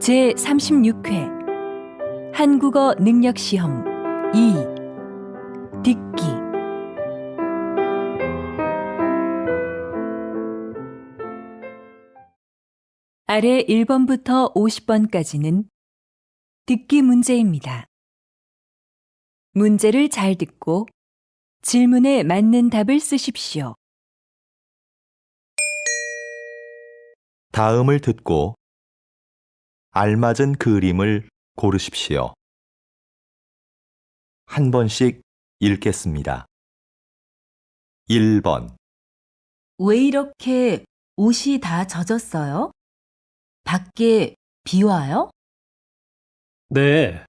제36회 한국어 능력 시험 2 듣기. 아래 1번부터 50번까지는 듣기 문제입니다. 문제를 잘 듣고 질문에 맞는 답을 쓰십시오. 다음을 듣고 알맞은 그림을 고르십시오. 한 번씩 읽겠습니다. 1번, 왜 이렇게 옷이 다 젖었어요? 밖에 비 와요? 네.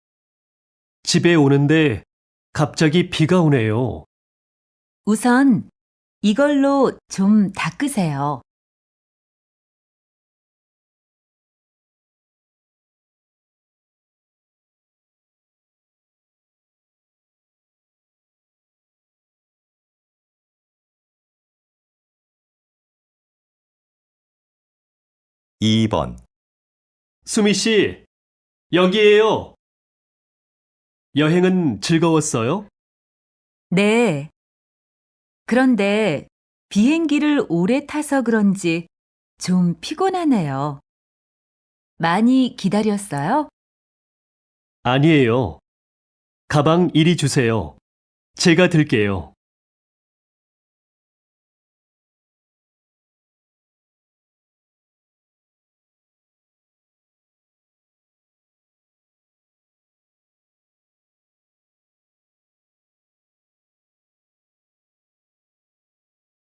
집에 오는데 갑자기 비가 오네요. 우선 이걸로 좀 닦으세요. 2번, 수미 씨, 여기에요. 여행은 즐거웠어요? 네. 그런데 비행기를 오래 타서 그런지 좀 피곤하네요. 많이 기다렸어요? 아니에요. 가방 이리 주세요. 제가 들게요.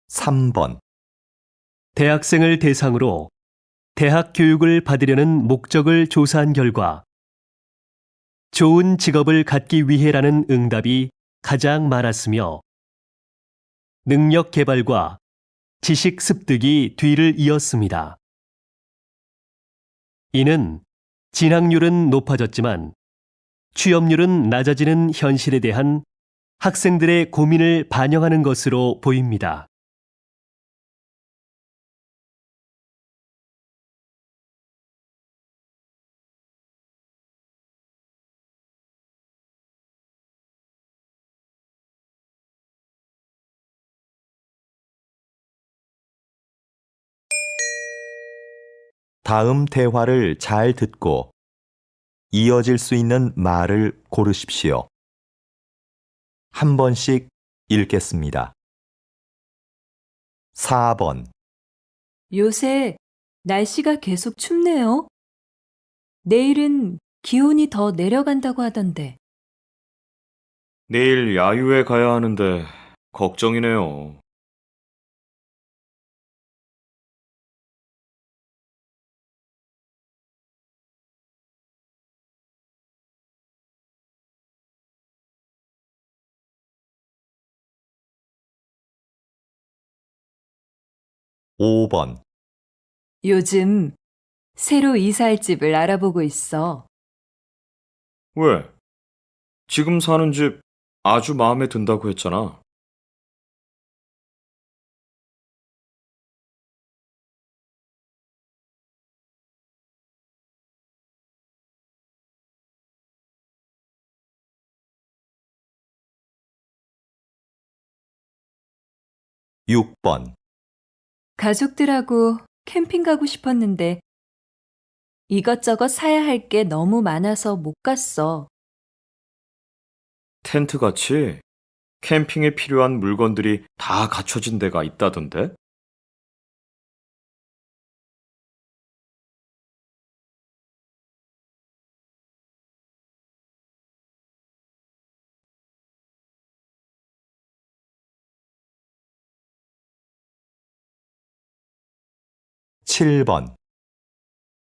3번, 대학생을 대상으로 대학 교육을 받으려는 목적을 조사한 결과 좋은 직업을 갖기 위해라는 응답이 가장 많았으며 능력 개발과 지식 습득이 뒤를 이었습니다. 이는 진학률은 높아졌지만 취업률은 낮아지는 현실에 대한 학생들의 고민을 반영하는 것으로 보입니다. 다음 대화를 잘 듣고 이어질 수 있는 말을 고르십시오. 한 번씩 읽겠습니다. 4번, 요새 날씨가 계속 춥네요. 내일은 기온이 더 내려간다고 하던데. 내일 야유회 가야 하는데 걱정이네요. 5번, 요즘 새로 이사할 집을 알아보고 있어. 왜? 지금 사는 집 아주 마음에 든다고 했잖아. 6번, 가족들하고 캠핑 가고 싶었는데 이것저것 사야 할 게 너무 많아서 못 갔어. 텐트 같이 캠핑에 필요한 물건들이 다 갖춰진 데가 있다던데? 칠 번,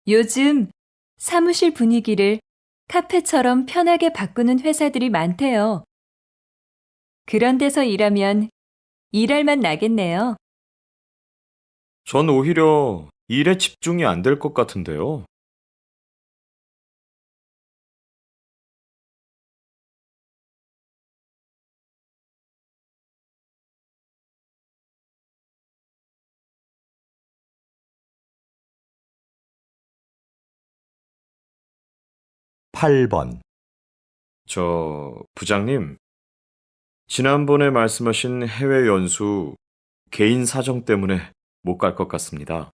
요즘 사무실 분위기를 카페처럼 편하게 바꾸는 회사들이 많대요. 그런 데서 일하면 일할 맛 나겠네요. 전 오히려 일에 집중이 안 될 것 같은데요. 8번, 부장님, 지난번에 말씀하신 해외 연수 개인 사정 때문에 못 갈 것 같습니다.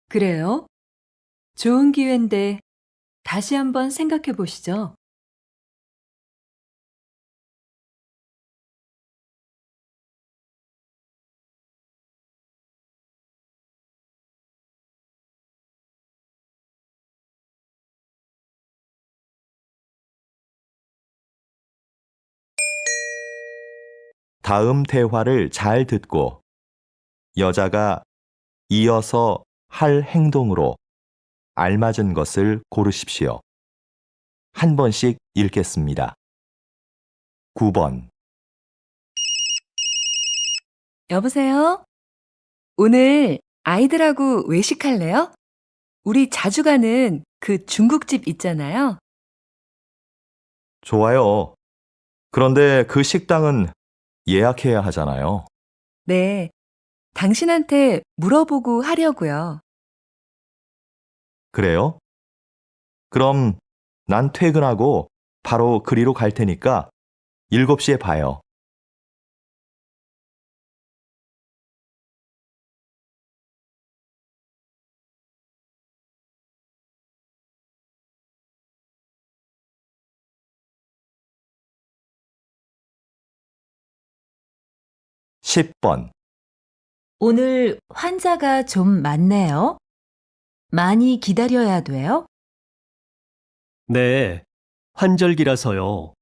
그래요? 좋은 기회인데 다시 한번 생각해 보시죠. 다음 대화를 잘 듣고 여자가 이어서 할 행동으로 알맞은 것을 고르십시오. 한 번씩 읽겠습니다. 9번, 여보세요? 오늘 아이들하고 외식할래요? 우리 자주 가는 그 중국집 있잖아요. 좋아요. 그런데 그 식당은 예약해야 하잖아요. 네. 당신한테 물어보고 하려고요. 그래요? 그럼 난 퇴근하고 바로 그리로 갈 테니까 7시에 봐요. (10번) 오늘 환자가 좀 많네요. 많이 기다려야 돼요? 네, 환절기라서요.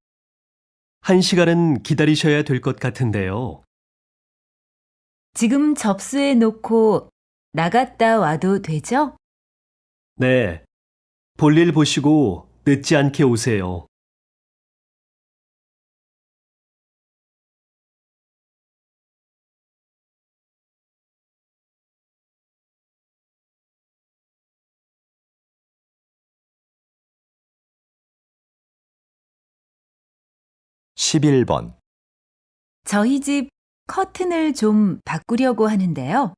1시간은 기다리셔야 될 것 같은데요. 지금 접수해 놓고 나갔다 와도 되죠? 네, 볼일 보시고 늦지 않게 오세요. (11번) 저희 집 커튼을 좀 바꾸려고 하는데요.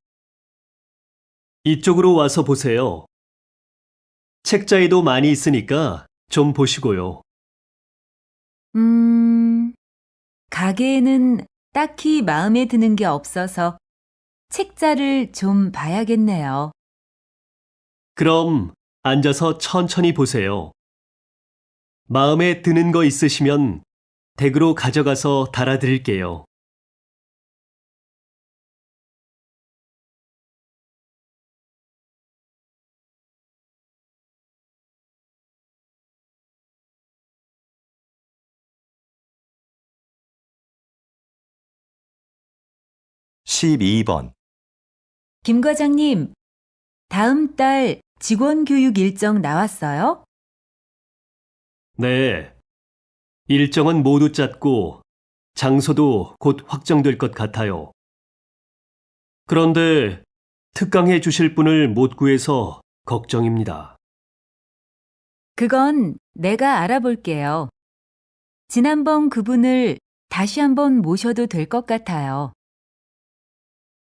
이쪽으로 와서 보세요. 책자에도 많이 있으니까 좀 보시고요. 가게에는 딱히 마음에 드는 게 없어서 책자를 좀 봐야겠네요. 그럼 앉아서 천천히 보세요. 마음에 드는 거 있으시면 댁으로 가져가서 달아드릴게요. (12번) 김 과장님, 다음 달 직원 교육 일정 나왔어요? 네. 일정은 모두 짰고 장소도 곧 확정될 것 같아요. 그런데 특강해 주실 분을 못 구해서 걱정입니다. 그건 내가 알아볼게요. 지난번 그분을 다시 한번 모셔도 될 것 같아요.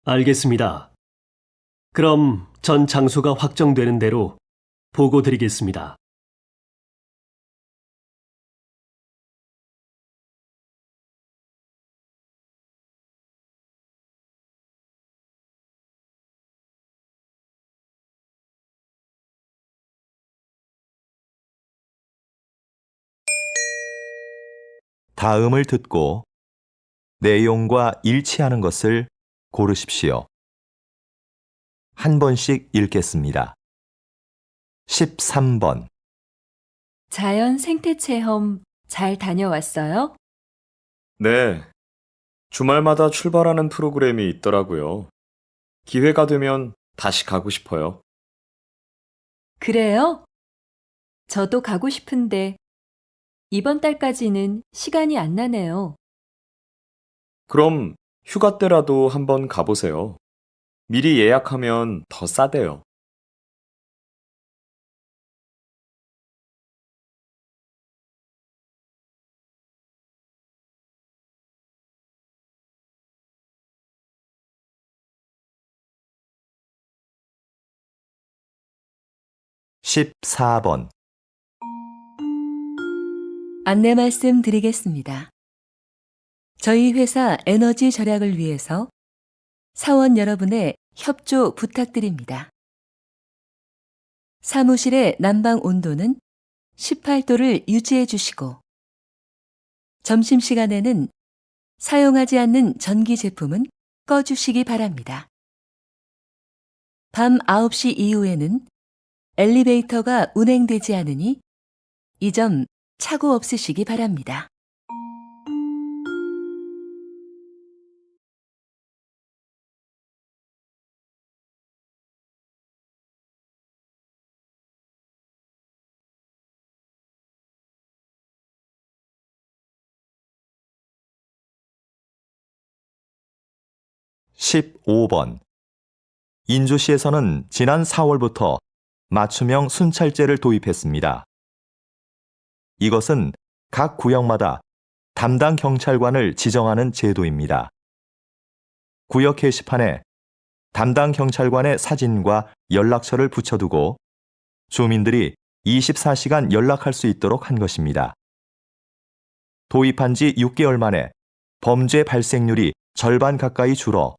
알겠습니다. 그럼 전 장소가 확정되는 대로 보고 드리겠습니다. 다음을 듣고 내용과 일치하는 것을 고르십시오. 한 번씩 읽겠습니다. 13번 자연 생태 체험 잘 다녀왔어요? 네, 주말마다 출발하는 프로그램이 있더라고요. 기회가 되면 다시 가고 싶어요. 그래요? 저도 가고 싶은데 이번 달까지는 시간이 안 나네요. 그럼 휴가 때라도 한번 가보세요. 미리 예약하면 더 싸대요. (14번) 안내 말씀 드리겠습니다. 저희 회사 에너지 절약을 위해서 사원 여러분의 협조 부탁드립니다. 사무실의 난방 온도는 18도를 유지해 주시고, 점심시간에는 사용하지 않는 전기 제품은 꺼주시기 바랍니다. 밤 9시 이후에는 엘리베이터가 운행되지 않으니 이 점 착오 없으시기 바랍니다. (15번) 인주시에서는 지난 4월부터 맞춤형 순찰제를 도입했습니다. 이것은 각 구역마다 담당 경찰관을 지정하는 제도입니다. 구역 게시판에 담당 경찰관의 사진과 연락처를 붙여두고 주민들이 24시간 연락할 수 있도록 한 것입니다. 도입한 지 6개월 만에 범죄 발생률이 절반 가까이 줄어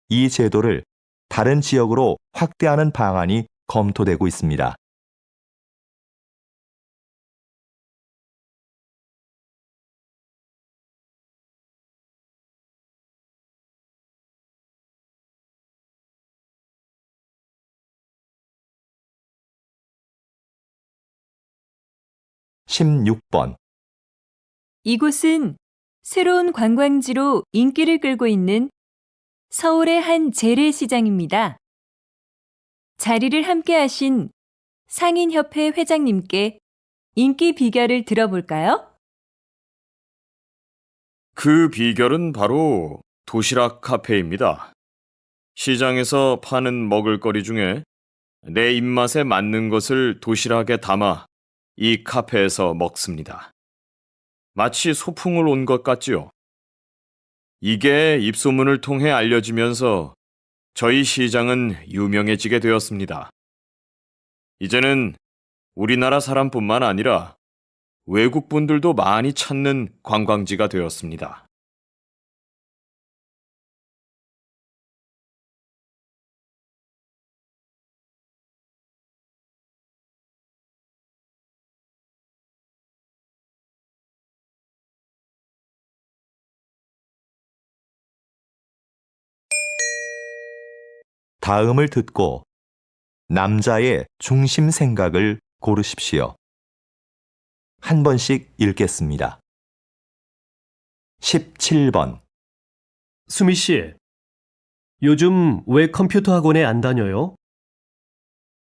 이 제도를 다른 지역으로 확대하는 방안이 검토되고 있습니다. (16번) 이곳은 새로운 관광지로 인기를 끌고 있는 서울의 한 재래시장입니다. 자리를 함께 하신 상인협회 회장님께 인기 비결을 들어볼까요? 그 비결은 바로 도시락 카페입니다. 시장에서 파는 먹을거리 중에 내 입맛에 맞는 것을 도시락에 담아 이 카페에서 먹습니다. 마치 소풍을 온 것 같지요. 이게 입소문을 통해 알려지면서 저희 시장은 유명해지게 되었습니다. 이제는 우리나라 사람뿐만 아니라 외국 분들도 많이 찾는 관광지가 되었습니다. 다음을 듣고 남자의 중심 생각을 고르십시오. 한 번씩 읽겠습니다. 17번 수미 씨, 요즘 왜 컴퓨터 학원에 안 다녀요?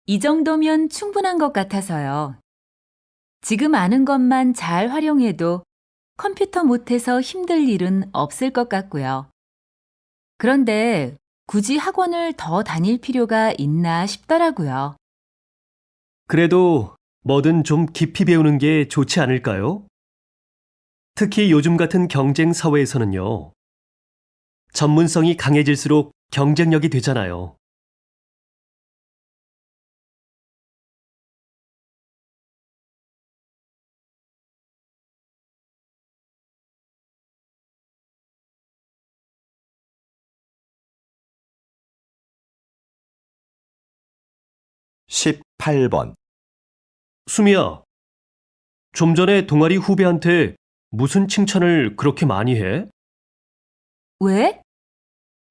이 정도면 충분한 것 같아서요. 지금 아는 것만 잘 활용해도 컴퓨터 못해서 힘들 일은 없을 것 같고요. 그런데 굳이 학원을 더 다닐 필요가 있나 싶더라고요. 그래도 뭐든 좀 깊이 배우는 게 좋지 않을까요? 특히 요즘 같은 경쟁 사회에서는요. 전문성이 강해질수록 경쟁력이 되잖아요. (18번) 수미야, 좀 전에 동아리 후배한테 무슨 칭찬을 그렇게 많이 해? 왜?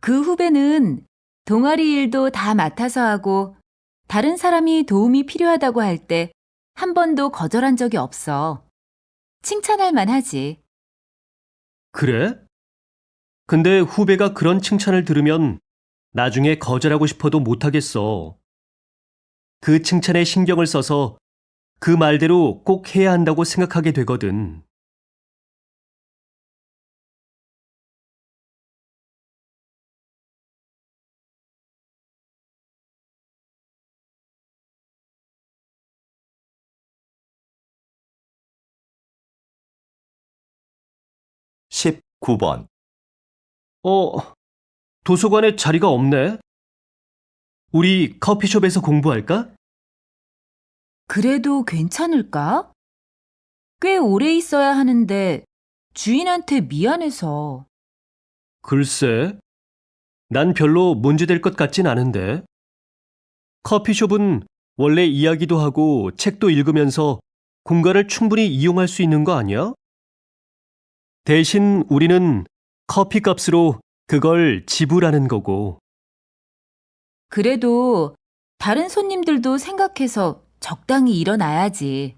그 후배는 동아리 일도 다 맡아서 하고 다른 사람이 도움이 필요하다고 할 때 한 번도 거절한 적이 없어. 칭찬할 만하지. 그래? 근데 후배가 그런 칭찬을 들으면 나중에 거절하고 싶어도 못하겠어. 그 칭찬에 신경을 써서 그 말대로 꼭 해야 한다고 생각하게 되거든. (19번) 도서관에 자리가 없네. 우리 커피숍에서 공부할까? 그래도 괜찮을까? 꽤 오래 있어야 하는데 주인한테 미안해서. 글쎄, 난 별로 문제될 것 같진 않은데. 커피숍은 원래 이야기도 하고 책도 읽으면서 공간을 충분히 이용할 수 있는 거 아니야? 대신 우리는 커피 값으로 그걸 지불하는 거고. 그래도 다른 손님들도 생각해서 적당히 일어나야지.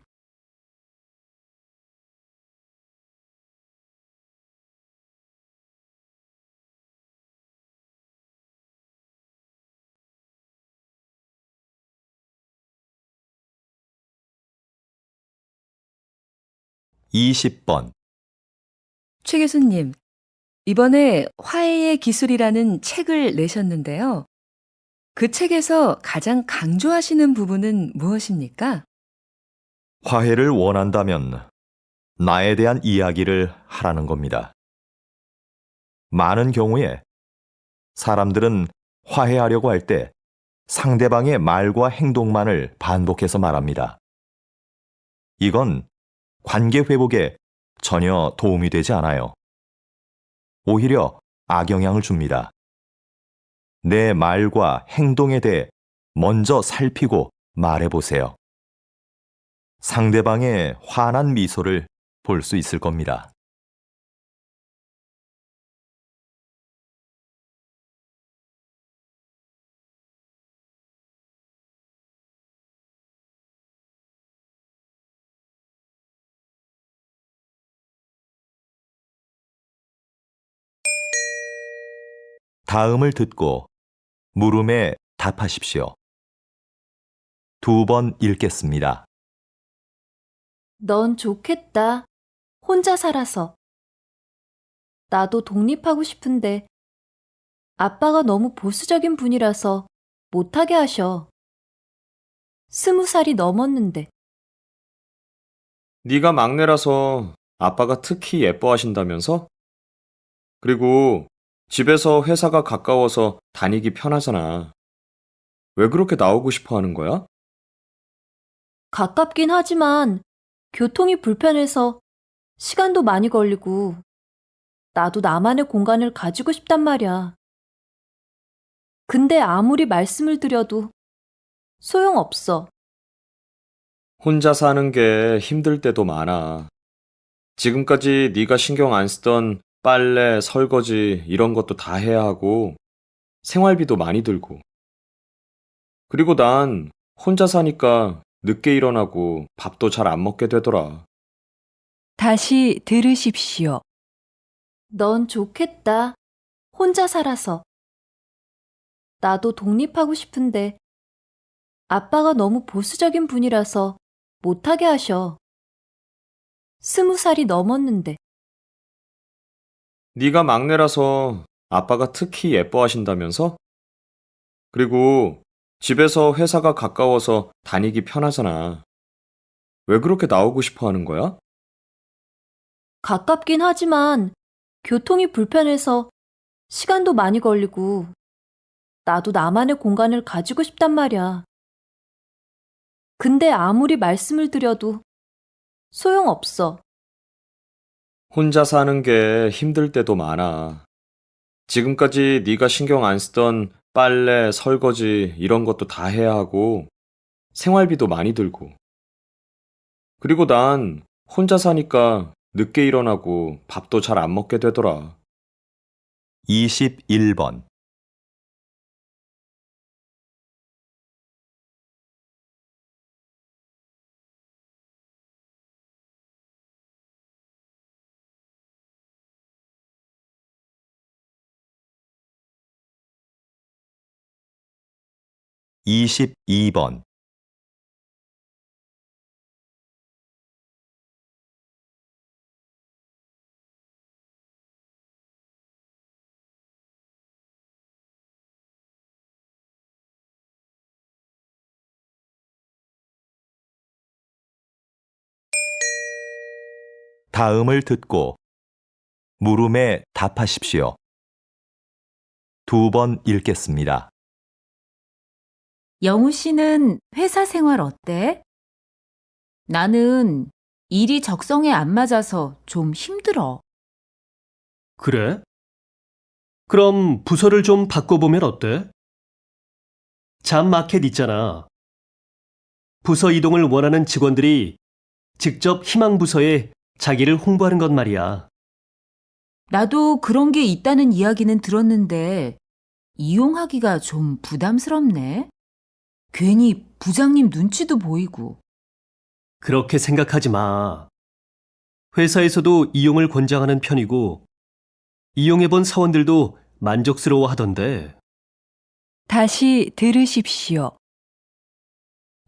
이십 번 최 교수님, 이번에 화해의 기술이라는 책을 내셨는데요. 그 책에서 가장 강조하시는 부분은 무엇입니까? 화해를 원한다면 나에 대한 이야기를 하라는 겁니다. 많은 경우에 사람들은 화해하려고 할 때 상대방의 말과 행동만을 반복해서 말합니다. 이건 관계 회복에 전혀 도움이 되지 않아요. 오히려 악영향을 줍니다. 내 말과 행동에 대해 먼저 살피고 말해보세요. 상대방의 환한 미소를 볼 수 있을 겁니다. 다음을 듣고 물음에 답하십시오. 2번 읽겠습니다. 넌 좋겠다. 혼자 살아서. 나도 독립하고 싶은데 아빠가 너무 보수적인 분이라서 못하게 하셔. 20살이 넘었는데. 네가 막내라서 아빠가 특히 예뻐하신다면서? 그리고 집에서 회사가 가까워서 다니기 편하잖아. 왜 그렇게 나오고 싶어 하는 거야? 가깝긴 하지만 교통이 불편해서 시간도 많이 걸리고 나도 나만의 공간을 가지고 싶단 말이야. 근데 아무리 말씀을 드려도 소용없어. 혼자 사는 게 힘들 때도 많아. 지금까지 네가 신경 안 쓰던 빨래, 설거지 이런 것도 다 해야 하고 생활비도 많이 들고. 그리고 난 혼자 사니까 늦게 일어나고 밥도 잘 안 먹게 되더라. 다시 들으십시오. 넌 좋겠다. 혼자 살아서. 나도 독립하고 싶은데 아빠가 너무 보수적인 분이라서 못하게 하셔. 20살이 넘었는데. 네가 막내라서 아빠가 특히 예뻐하신다면서? 그리고 집에서 회사가 가까워서 다니기 편하잖아. 왜 그렇게 나오고 싶어 하는 거야? 가깝긴 하지만 교통이 불편해서 시간도 많이 걸리고 나도 나만의 공간을 가지고 싶단 말이야. 근데 아무리 말씀을 드려도 소용없어. 혼자 사는 게 힘들 때도 많아. 지금까지 네가 신경 안 쓰던 빨래, 설거지 이런 것도 다 해야 하고 생활비도 많이 들고. 그리고 난 혼자 사니까 늦게 일어나고 밥도 잘 안 먹게 되더라. 21번 (22번) 다음을 듣고 물음에 답하십시오. 2번 읽겠습니다. 영우 씨는 회사 생활 어때? 나는 일이 적성에 안 맞아서 좀 힘들어. 그래? 그럼 부서를 좀 바꿔보면 어때? 잡마켓 있잖아. 부서 이동을 원하는 직원들이 직접 희망 부서에 자기를 홍보하는 것 말이야. 나도 그런 게 있다는 이야기는 들었는데 이용하기가 좀 부담스럽네. 괜히 부장님 눈치도 보이고. 그렇게 생각하지 마. 회사에서도 이용을 권장하는 편이고, 이용해본 사원들도 만족스러워 하던데. 다시 들으십시오.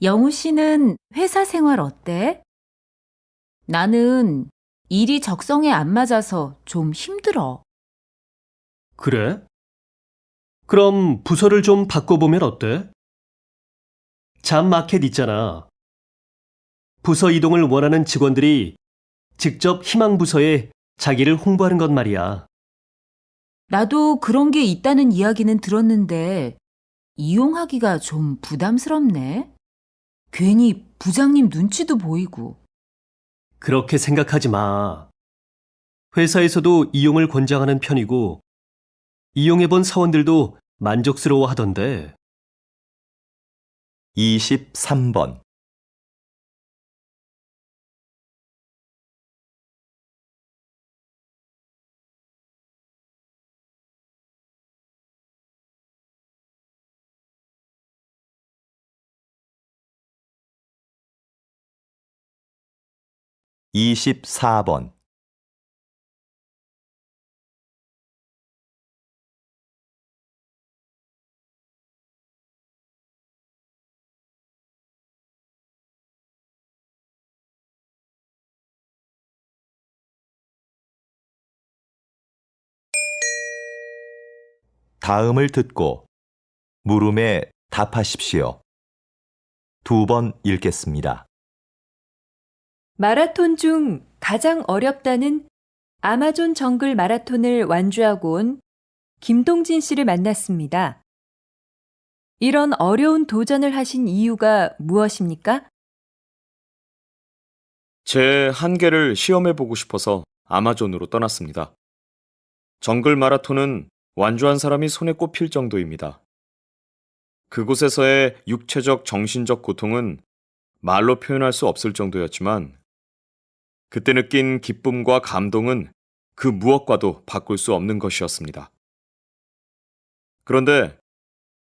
영우 씨는 회사 생활 어때? 나는 일이 적성에 안 맞아서 좀 힘들어. 그래? 그럼 부서를 좀 바꿔보면 어때? 잡마켓 있잖아. 부서 이동을 원하는 직원들이 직접 희망 부서에 자기를 홍보하는 것 말이야. 나도 그런 게 있다는 이야기는 들었는데 이용하기가 좀 부담스럽네. 괜히 부장님 눈치도 보이고. 그렇게 생각하지 마. 회사에서도 이용을 권장하는 편이고, 이용해본 사원들도 만족스러워 하던데. 23번. 이십사 번. 다음을 듣고 물음에 답하십시오. 2번 읽겠습니다. 마라톤 중 가장 어렵다는 아마존 정글 마라톤을 완주하고 온 김동진 씨를 만났습니다. 이런 어려운 도전을 하신 이유가 무엇입니까? 제 한계를 시험해보고 싶어서 아마존으로 떠났습니다. 정글 마라톤은 완주한 사람이 손에 꼽힐 정도입니다. 그곳에서의 육체적, 정신적 고통은 말로 표현할 수 없을 정도였지만 그때 느낀 기쁨과 감동은 그 무엇과도 바꿀 수 없는 것이었습니다. 그런데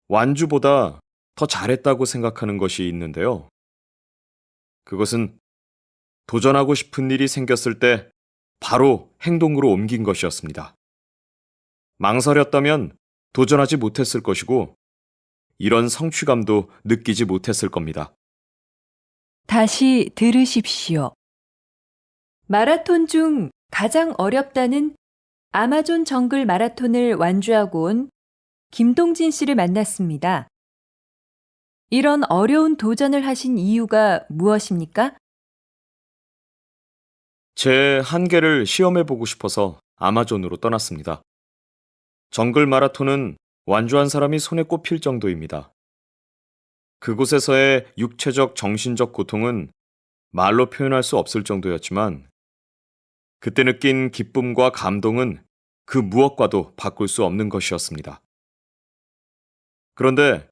완주보다 더 잘했다고 생각하는 것이 있는데요. 그것은 도전하고 싶은 일이 생겼을 때 바로 행동으로 옮긴 것이었습니다. 망설였다면 도전하지 못했을 것이고 이런 성취감도 느끼지 못했을 겁니다. 다시 들으십시오. 마라톤 중 가장 어렵다는 아마존 정글 마라톤을 완주하고 온 김동진 씨를 만났습니다. 이런 어려운 도전을 하신 이유가 무엇입니까? 제 한계를 시험해보고 싶어서 아마존으로 떠났습니다. 정글 마라톤은 완주한 사람이 손에 꼽힐 정도입니다. 그곳에서의 육체적, 정신적 고통은 말로 표현할 수 없을 정도였지만 그때 느낀 기쁨과 감동은 그 무엇과도 바꿀 수 없는 것이었습니다. 그런데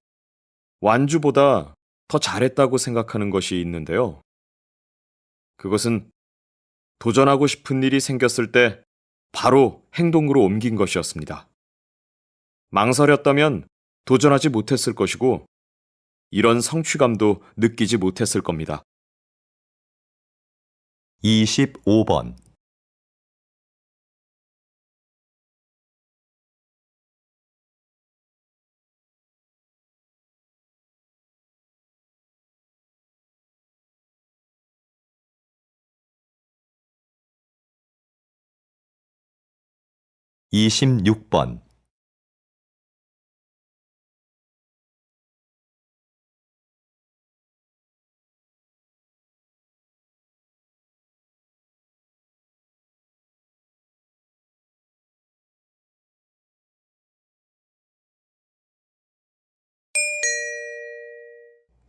완주보다 더 잘했다고 생각하는 것이 있는데요. 그것은 도전하고 싶은 일이 생겼을 때 바로 행동으로 옮긴 것이었습니다. 망설였다면 도전하지 못했을 것이고 이런 성취감도 느끼지 못했을 겁니다. 25번. 이십육 번.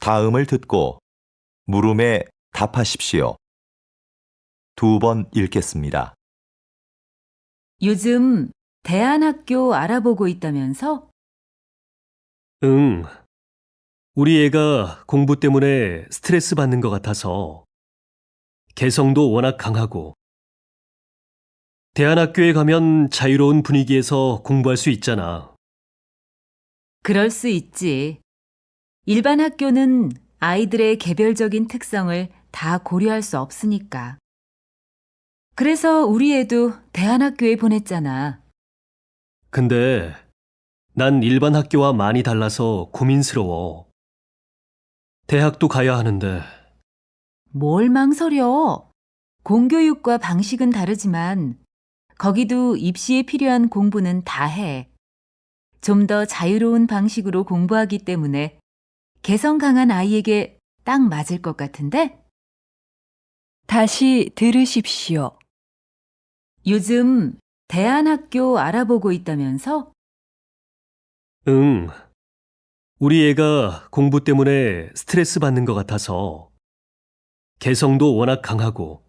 다음을 듣고 물음에 답하십시오. 2번 읽겠습니다. 요즘 대안학교 알아보고 있다면서? 응. 우리 애가 공부 때문에 스트레스 받는 것 같아서 개성도 워낙 강하고 대안학교에 가면 자유로운 분위기에서 공부할 수 있잖아. 그럴 수 있지. 일반 학교는 아이들의 개별적인 특성을 다 고려할 수 없으니까. 그래서 우리 애도 대안학교에 보냈잖아. 근데 난 일반 학교와 많이 달라서 고민스러워. 대학도 가야 하는데 뭘 망설여? 공교육과 방식은 다르지만 거기도 입시에 필요한 공부는 다 해. 좀 더 자유로운 방식으로 공부하기 때문에 개성 강한 아이에게 딱 맞을 것 같은데? 다시 들으십시오. 요즘 대안학교 알아보고 있다면서? 응. 우리 애가 공부 때문에 스트레스 받는 것 같아서 개성도 워낙 강하고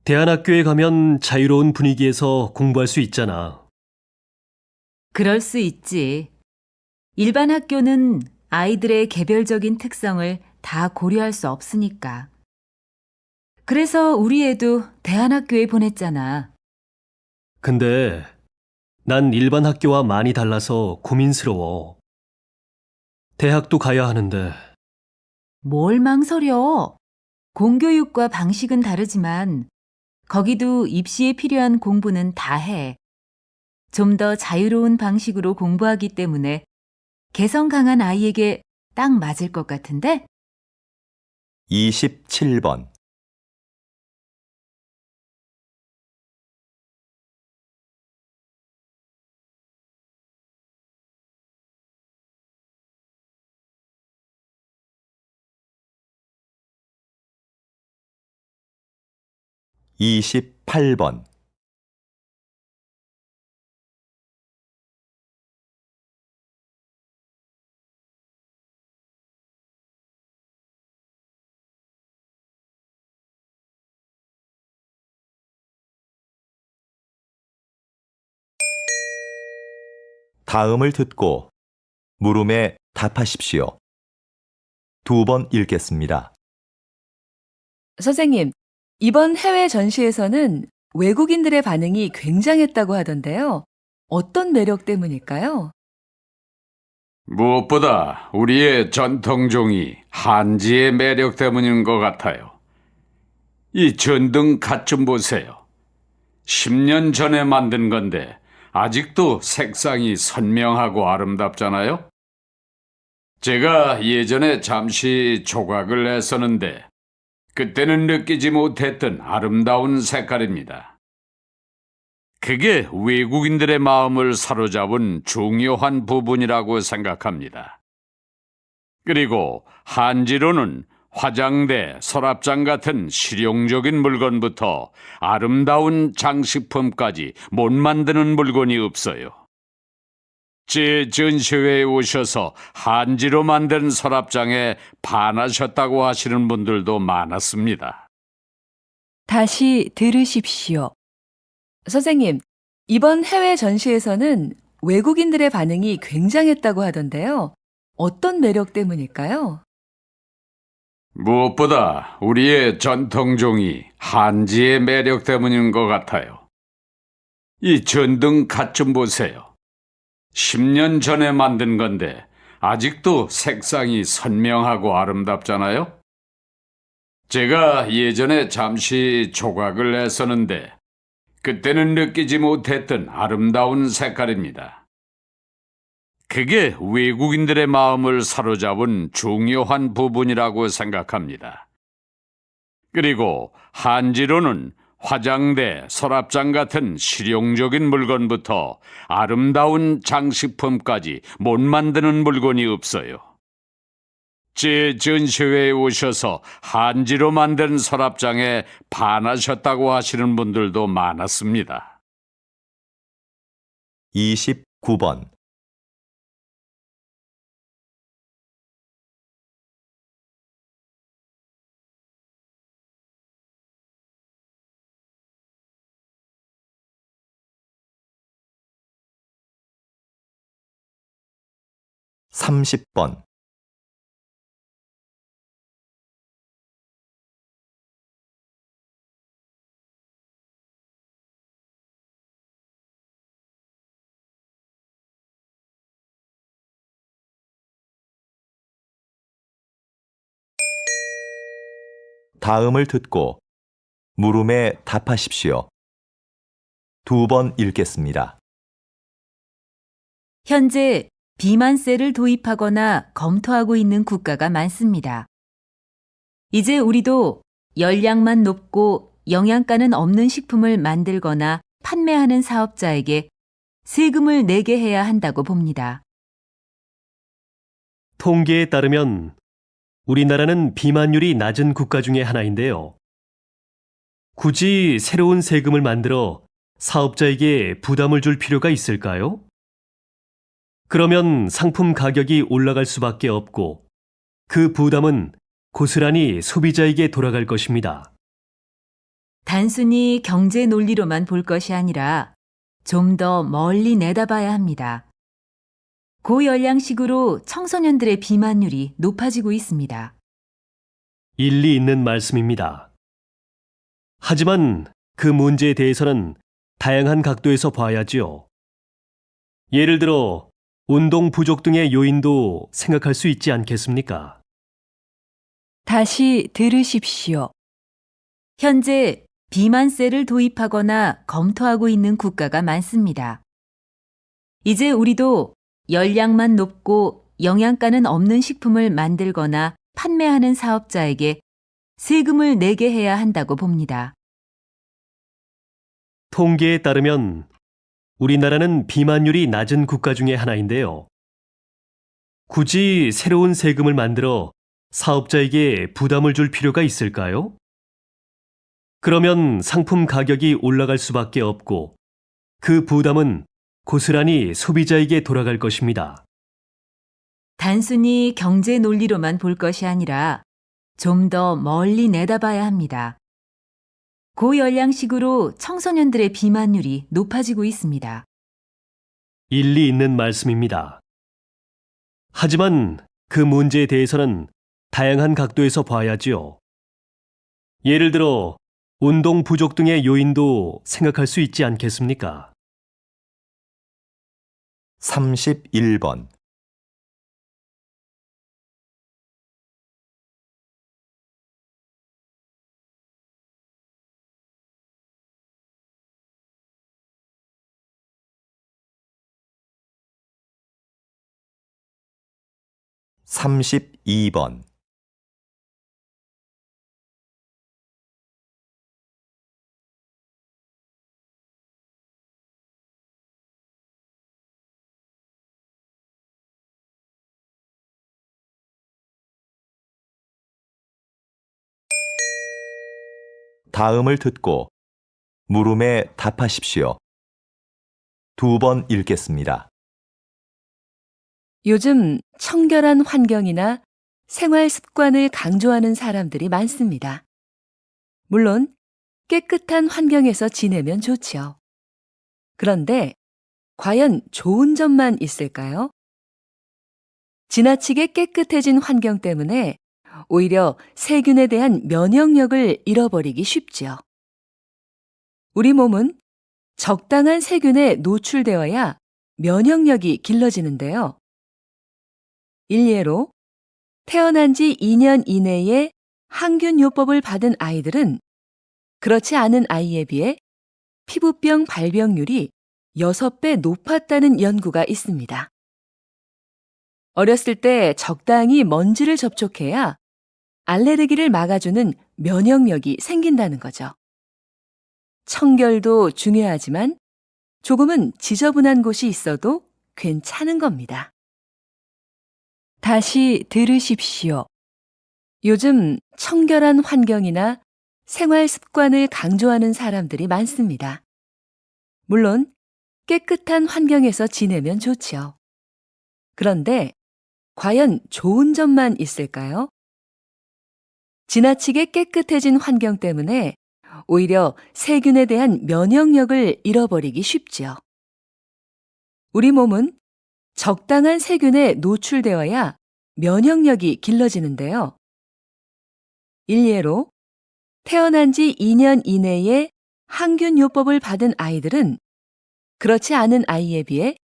대안학교에 가면 자유로운 분위기에서 공부할 수 있잖아. 그럴 수 있지. 일반 학교는 아이들의 개별적인 특성을 다 고려할 수 없으니까. 그래서 우리 애도 대안학교에 보냈잖아. 근데 난 일반 학교와 많이 달라서 고민스러워. 대학도 가야 하는데 뭘 망설여? 공교육과 방식은 다르지만 거기도 입시에 필요한 공부는 다 해. 좀 더 자유로운 방식으로 공부하기 때문에 개성 강한 아이에게 딱 맞을 것 같은데? 27번. (28번) 다음을 듣고 물음에 답하십시오. 2번 읽겠습니다. 선생님, 이번 해외 전시에서는 외국인들의 반응이 굉장했다고 하던데요. 어떤 매력 때문일까요? 무엇보다 우리의 전통종이 한지의 매력 때문인 것 같아요. 이 전등 갓 좀 보세요. 10년 전에 만든 건데 아직도 색상이 선명하고 아름답잖아요. 제가 예전에 잠시 조각을 했었는데 그때는 느끼지 못했던 아름다운 색깔입니다. 그게 외국인들의 마음을 사로잡은 중요한 부분이라고 생각합니다. 그리고 한지로는 화장대, 서랍장 같은 실용적인 물건부터 아름다운 장식품까지 못 만드는 물건이 없어요. 제 전시회에 오셔서 한지로 만든 서랍장에 반하셨다고 하시는 분들도 많았습니다. 다시 들으십시오. 선생님, 이번 해외 전시에서는 외국인들의 반응이 굉장했다고 하던데요. 어떤 매력 때문일까요? 무엇보다 우리의 전통종이 한지의 매력 때문인 것 같아요. 이 전등 갓 좀 보세요. 10년 전에 만든 건데 아직도 색상이 선명하고 아름답잖아요. 제가 예전에 잠시 조각을 했었는데 그때는 느끼지 못했던 아름다운 색깔입니다. 그게 외국인들의 마음을 사로잡은 중요한 부분이라고 생각합니다. 그리고 한지로는 화장대, 서랍장 같은 실용적인 물건부터 아름다운 장식품까지 못 만드는 물건이 없어요. 제 전시회에 오셔서 한지로 만든 서랍장에 반하셨다고 하시는 분들도 많았습니다. 29번 30번, 다음을 듣고 물음에 답하십시오. 2번 읽겠습니다. 현재 비만세를 도입하거나 검토하고 있는 국가가 많습니다. 이제 우리도 열량만 높고 영양가는 없는 식품을 만들거나 판매하는 사업자에게 세금을 내게 해야 한다고 봅니다. 통계에 따르면 우리나라는 비만율이 낮은 국가 중에 하나인데요. 굳이 새로운 세금을 만들어 사업자에게 부담을 줄 필요가 있을까요? 그러면 상품 가격이 올라갈 수밖에 없고 그 부담은 고스란히 소비자에게 돌아갈 것입니다. 단순히 경제 논리로만 볼 것이 아니라 좀 더 멀리 내다봐야 합니다. 고열량식으로 청소년들의 비만율이 높아지고 있습니다. 일리 있는 말씀입니다. 하지만 그 문제에 대해서는 다양한 각도에서 봐야지요. 예를 들어 운동 부족 등의 요인도 생각할 수 있지 않겠습니까? 다시 들으십시오. 현재 비만세를 도입하거나 검토하고 있는 국가가 많습니다. 이제 우리도 열량만 높고 영양가는 없는 식품을 만들거나 판매하는 사업자에게 세금을 내게 해야 한다고 봅니다. 통계에 따르면 우리나라는 비만율이 낮은 국가 중에 하나인데요. 굳이 새로운 세금을 만들어 사업자에게 부담을 줄 필요가 있을까요? 그러면 상품 가격이 올라갈 수밖에 없고 그 부담은 고스란히 소비자에게 돌아갈 것입니다. 단순히 경제 논리로만 볼 것이 아니라 좀 더 멀리 내다봐야 합니다. 고열량식으로 청소년들의 비만율이 높아지고 있습니다. 일리 있는 말씀입니다. 하지만 그 문제에 대해서는 다양한 각도에서 봐야지요. 예를 들어 운동 부족 등의 요인도 생각할 수 있지 않겠습니까? 31번, (32번) 다음을 듣고 물음에 답하십시오. 2번 읽겠습니다. 요즘 청결한 환경이나 생활 습관을 강조하는 사람들이 많습니다. 물론 깨끗한 환경에서 지내면 좋지요. 그런데 과연 좋은 점만 있을까요? 지나치게 깨끗해진 환경 때문에 오히려 세균에 대한 면역력을 잃어버리기 쉽지요. 우리 몸은 적당한 세균에 노출되어야 면역력이 길러지는데요. 일례로 태어난 지 2년 이내에 항균요법을 받은 아이들은 그렇지 않은 아이에 비해 피부병 발병률이 6배 높았다는 연구가 있습니다. 어렸을 때 적당히 먼지를 접촉해야 알레르기를 막아주는 면역력이 생긴다는 거죠. 청결도 중요하지만 조금은 지저분한 곳이 있어도 괜찮은 겁니다. 다시 들으십시오. 요즘 청결한 환경이나 생활 습관을 강조하는 사람들이 많습니다. 물론 깨끗한 환경에서 지내면 좋지요. 그런데 과연 좋은 점만 있을까요? 지나치게 깨끗해진 환경 때문에 오히려 세균에 대한 면역력을 잃어버리기 쉽지요. 우리 몸은 적당한 세균에 노출되어야 면역력이 길러지는데요. 일례로 태어난 지 2년 이내에 항균요법을 받은 아이들은 그렇지 않은 아이에 비해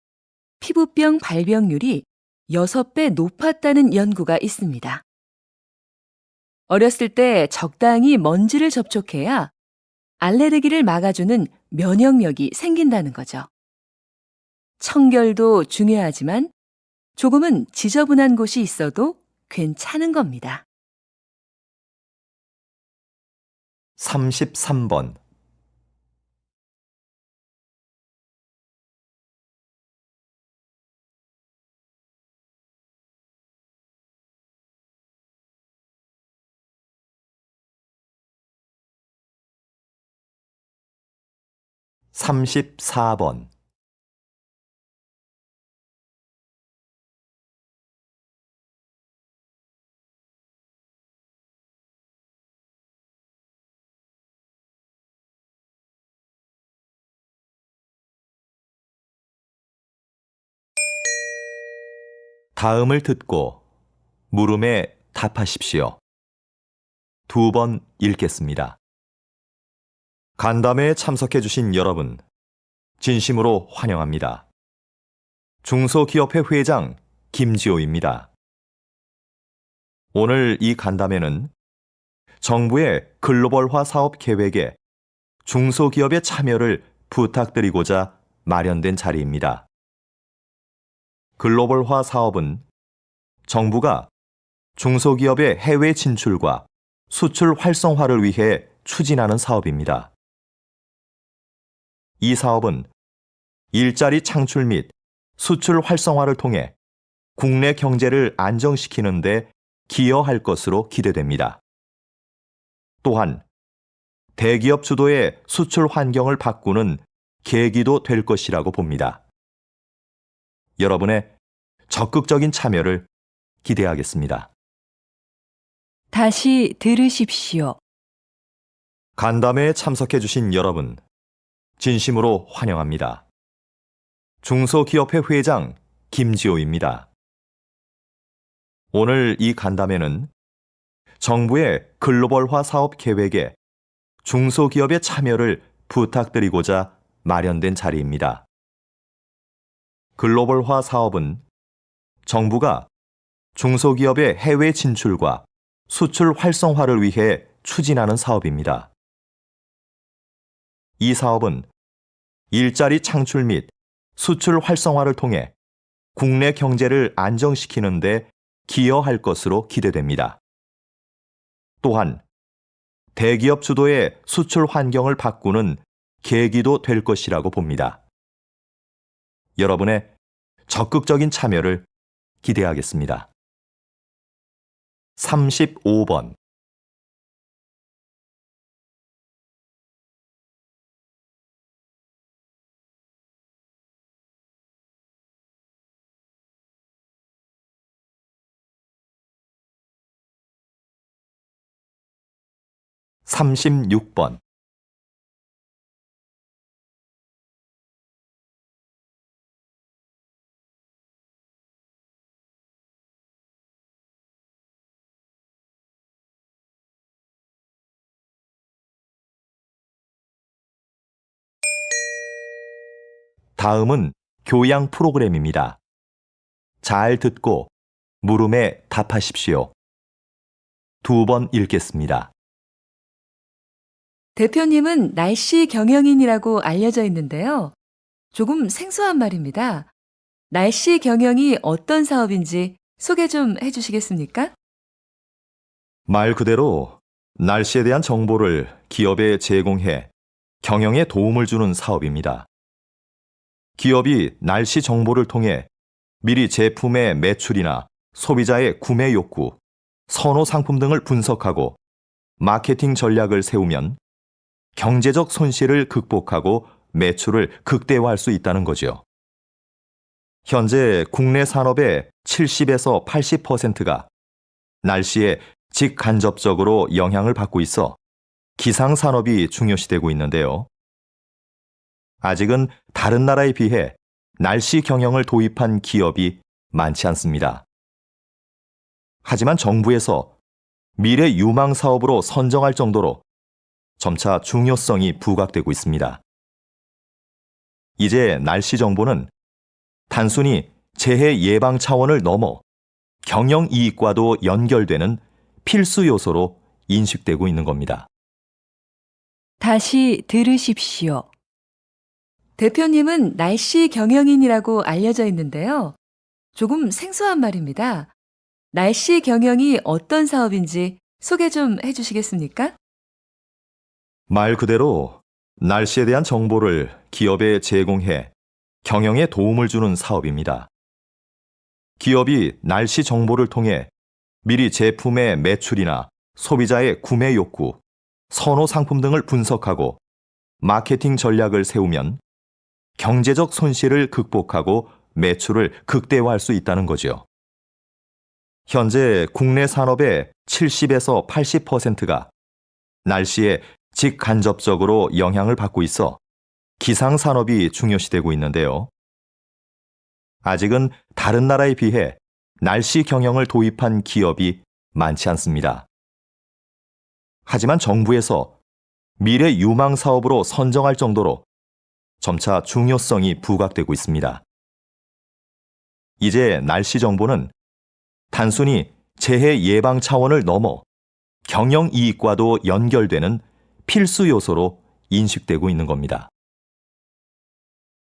피부병 발병률이 6배 높았다는 연구가 있습니다. 어렸을 때 적당히 먼지를 접촉해야 알레르기를 막아주는 면역력이 생긴다는 거죠. 청결도 중요하지만 조금은 지저분한 곳이 있어도 괜찮은 겁니다. 33번. (34번) 다음을 듣고 물음에 답하십시오. 2번 읽겠습니다. 간담회에 참석해주신 여러분, 진심으로 환영합니다. 중소기업회 회장 김지호입니다. 오늘 이 간담회는 정부의 글로벌화 사업 계획에 중소기업의 참여를 부탁드리고자 마련된 자리입니다. 글로벌화 사업은 정부가 중소기업의 해외 진출과 수출 활성화를 위해 추진하는 사업입니다. 이 사업은 일자리 창출 및 수출 활성화를 통해 국내 경제를 안정시키는 데 기여할 것으로 기대됩니다. 또한 대기업 주도의 수출 환경을 바꾸는 계기도 될 것이라고 봅니다. 여러분의 적극적인 참여를 기대하겠습니다. 다시 들으십시오. 간담회에 참석해주신 여러분, 진심으로 환영합니다. 중소기업회 회장 김지호입니다. 오늘 이 간담회는 정부의 글로벌화 사업 계획에 중소기업의 참여를 부탁드리고자 마련된 자리입니다. 글로벌화 사업은 정부가 중소기업의 해외 진출과 수출 활성화를 위해 추진하는 사업입니다. 이 사업은 일자리 창출 및 수출 활성화를 통해 국내 경제를 안정시키는 데 기여할 것으로 기대됩니다. 또한 대기업 주도의 수출 환경을 바꾸는 계기도 될 것이라고 봅니다. 여러분의 적극적인 참여를 기대하겠습니다. 35번. (36번) 다음은 교양 프로그램입니다. 잘 듣고 물음에 답하십시오. 2번 읽겠습니다. 대표님은 날씨 경영인이라고 알려져 있는데요. 조금 생소한 말입니다. 날씨 경영이 어떤 사업인지 소개 좀 해주시겠습니까? 말 그대로 날씨에 대한 정보를 기업에 제공해 경영에 도움을 주는 사업입니다. 기업이 날씨 정보를 통해 미리 제품의 매출이나 소비자의 구매 욕구, 선호 상품 등을 분석하고 마케팅 전략을 세우면 경제적 손실을 극복하고 매출을 극대화할 수 있다는 거죠. 현재 국내 산업의 70에서 80%가 날씨에 직간접적으로 영향을 받고 있어 기상산업이 중요시되고 있는데요. 아직은 다른 나라에 비해 날씨 경영을 도입한 기업이 많지 않습니다. 하지만 정부에서 미래 유망 사업으로 선정할 정도로 점차 중요성이 부각되고 있습니다. 이제 날씨 정보는 단순히 재해 예방 차원을 넘어 경영 이익과도 연결되는 필수 요소로 인식되고 있는 겁니다. 다시 들으십시오. 대표님은 날씨 경영인이라고 알려져 있는데요. 조금 생소한 말입니다. 날씨 경영이 어떤 사업인지 소개 좀 해주시겠습니까? 말 그대로 날씨에 대한 정보를 기업에 제공해 경영에 도움을 주는 사업입니다. 기업이 날씨 정보를 통해 미리 제품의 매출이나 소비자의 구매 욕구, 선호 상품 등을 분석하고 마케팅 전략을 세우면 경제적 손실을 극복하고 매출을 극대화할 수 있다는 거죠. 현재 국내 산업의 70에서 80%가 날씨에 직간접적으로 영향을 받고 있어 기상산업이 중요시되고 있는데요. 아직은 다른 나라에 비해 날씨 경영을 도입한 기업이 많지 않습니다. 하지만 정부에서 미래 유망 사업으로 선정할 정도로 점차 중요성이 부각되고 있습니다. 이제 날씨 정보는 단순히 재해 예방 차원을 넘어 경영 이익과도 연결되는 필수 요소로 인식되고 있는 겁니다.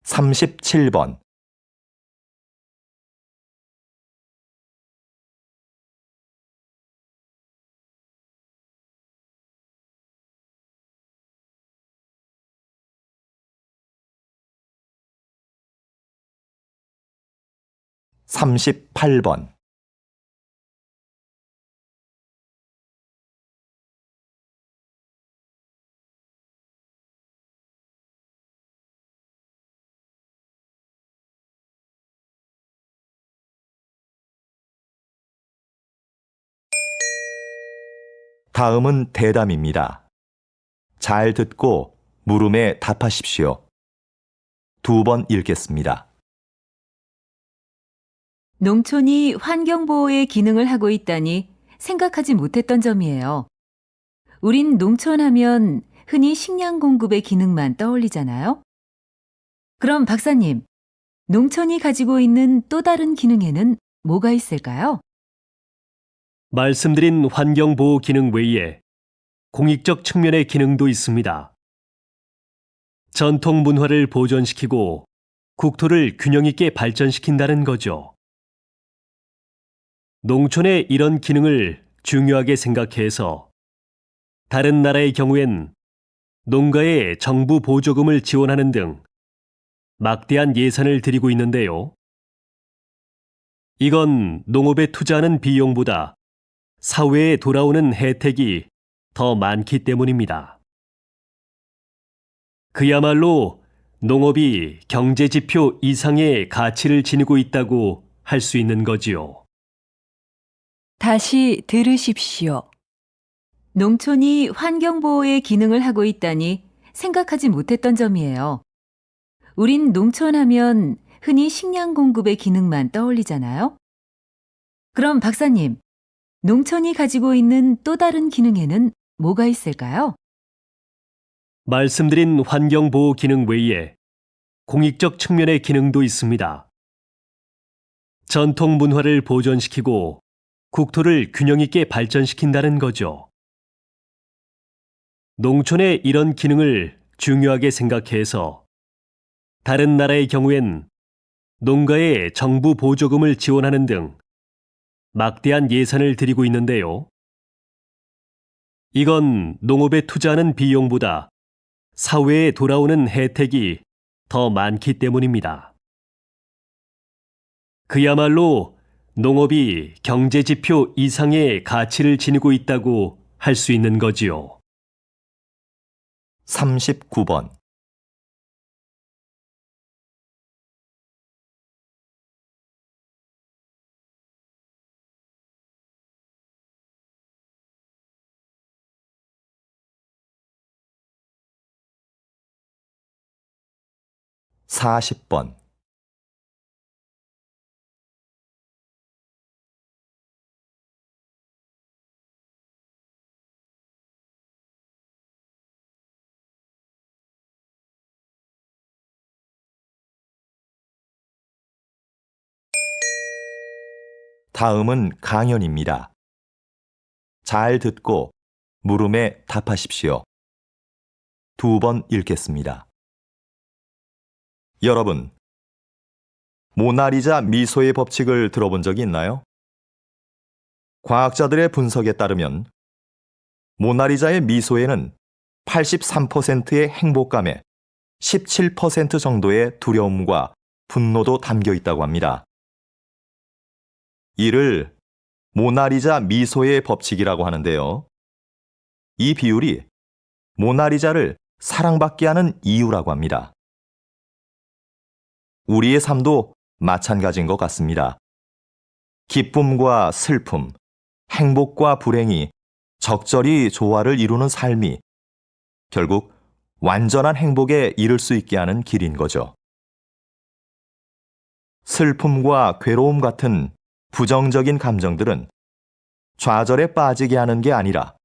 37번. (38번) 다음은 대담입니다. 잘 듣고 물음에 답하십시오. 2번 읽겠습니다. 농촌이 환경보호의 기능을 하고 있다니 생각하지 못했던 점이에요. 우린 농촌 하면 흔히 식량 공급의 기능만 떠올리잖아요. 그럼 박사님, 농촌이 가지고 있는 또 다른 기능에는 뭐가 있을까요? 말씀드린 환경보호 기능 외에 공익적 측면의 기능도 있습니다. 전통 문화를 보존시키고 국토를 균형 있게 발전시킨다는 거죠. 농촌의 이런 기능을 중요하게 생각해서 다른 나라의 경우엔 농가에 정부 보조금을 지원하는 등 막대한 예산을 들이고 있는데요. 이건 농업에 투자하는 비용보다 사회에 돌아오는 혜택이 더 많기 때문입니다. 그야말로 농업이 경제지표 이상의 가치를 지니고 있다고 할 수 있는 거지요. 다시 들으십시오. 농촌이 환경보호의 기능을 하고 있다니 생각하지 못했던 점이에요. 우린 농촌 하면 흔히 식량 공급의 기능만 떠올리잖아요. 그럼 박사님, 농촌이 가지고 있는 또 다른 기능에는 뭐가 있을까요? 말씀드린 환경보호 기능 외에 공익적 측면의 기능도 있습니다. 전통 문화를 보존시키고 국토를 균형 있게 발전시킨다는 거죠. 농촌의 이런 기능을 중요하게 생각해서 다른 나라의 경우엔 농가에 정부 보조금을 지원하는 등 막대한 예산을 들이고 있는데요. 이건 농업에 투자하는 비용보다 사회에 돌아오는 혜택이 더 많기 때문입니다. 그야말로 농업이 경제지표 이상의 가치를 지니고 있다고 할 수 있는 거지요. 39번. (40번) 다음은 강연입니다. 잘 듣고 물음에 답하십시오. 2번 읽겠습니다. 여러분, 모나리자 미소의 법칙을 들어본 적이 있나요? 과학자들의 분석에 따르면 모나리자의 미소에는 83%의 행복감에 17% 정도의 두려움과 분노도 담겨 있다고 합니다. 이를 모나리자 미소의 법칙이라고 하는데요. 이 비율이 모나리자를 사랑받게 하는 이유라고 합니다. 우리의 삶도 마찬가지인 것 같습니다. 기쁨과 슬픔, 행복과 불행이 적절히 조화를 이루는 삶이 결국 완전한 행복에 이를 수 있게 하는 길인 거죠. 슬픔과 괴로움 같은 부정적인 감정들은 좌절에 빠지게 하는 게 아니라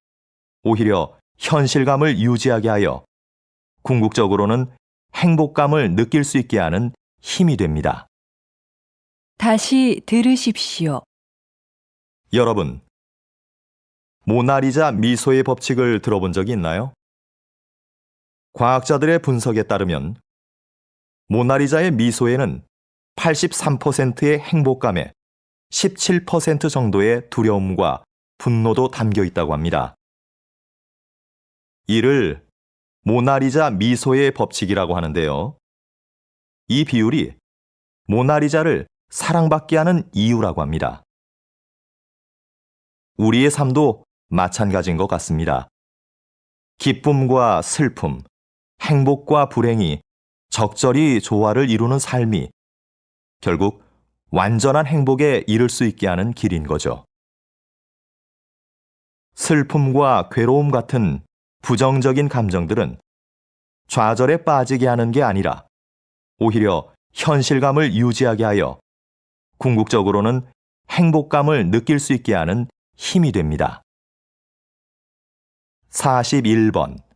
오히려 현실감을 유지하게 하여 궁극적으로는 행복감을 느낄 수 있게 하는 힘이 됩니다. 다시 들으십시오. 여러분, 모나리자 미소의 법칙을 들어본 적이 있나요? 과학자들의 분석에 따르면 모나리자의 미소에는 83%의 행복감에 17% 정도의 두려움과 분노도 담겨 있다고 합니다. 이를 모나리자 미소의 법칙이라고 하는데요. 이 비율이 모나리자를 사랑받게 하는 이유라고 합니다. 우리의 삶도 마찬가지인 것 같습니다. 기쁨과 슬픔, 행복과 불행이 적절히 조화를 이루는 삶이 결국 완전한 행복에 이를 수 있게 하는 길인 거죠. 슬픔과 괴로움 같은 부정적인 감정들은 좌절에 빠지게 하는 게 아니라 오히려 현실감을 유지하게 하여 궁극적으로는 행복감을 느낄 수 있게 하는 힘이 됩니다. 41번.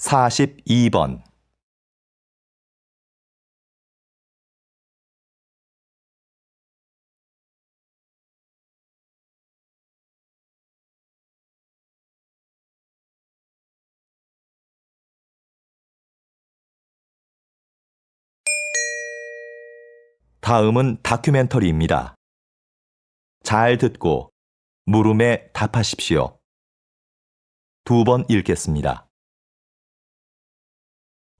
(42번) 다음은 다큐멘터리입니다. 잘 듣고 물음에 답하십시오. 2번 읽겠습니다.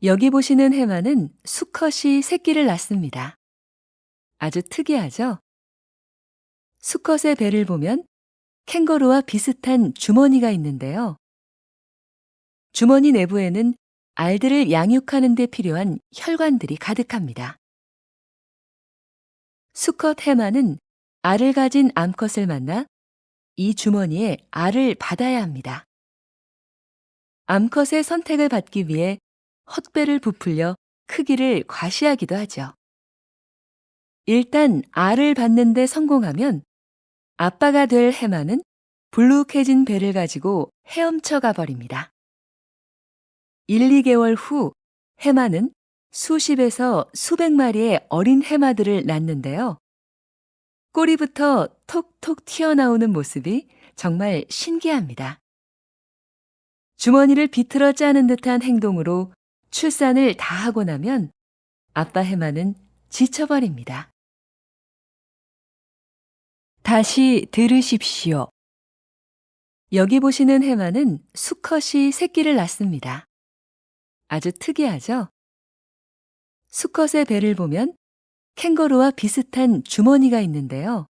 여기 보시는 해마는 수컷이 새끼를 낳습니다. 아주 특이하죠? 수컷의 배를 보면 캥거루와 비슷한 주머니가 있는데요. 주머니 내부에는 알들을 양육하는 데 필요한 혈관들이 가득합니다. 수컷 해마는 알을 가진 암컷을 만나 이 주머니에 알을 받아야 합니다. 암컷의 선택을 받기 위해 헛배를 부풀려 크기를 과시하기도 하죠. 일단 알을 받는 데 성공하면 아빠가 될 해마는 불룩해진 배를 가지고 헤엄쳐 가버립니다. 1, 2개월 후 해마는 수십에서 수백 마리의 어린 해마들을 낳는데요. 꼬리부터 톡톡 튀어나오는 모습이 정말 신기합니다. 주머니를 비틀어 짜는 듯한 행동으로 출산을 다 하고 나면 아빠 해마는 지쳐버립니다. 다시 들으십시오. 여기 보시는 해마는 수컷이 새끼를 낳습니다. 아주 특이하죠? 수컷의 배를 보면 캥거루와 비슷한 주머니가 있는데요.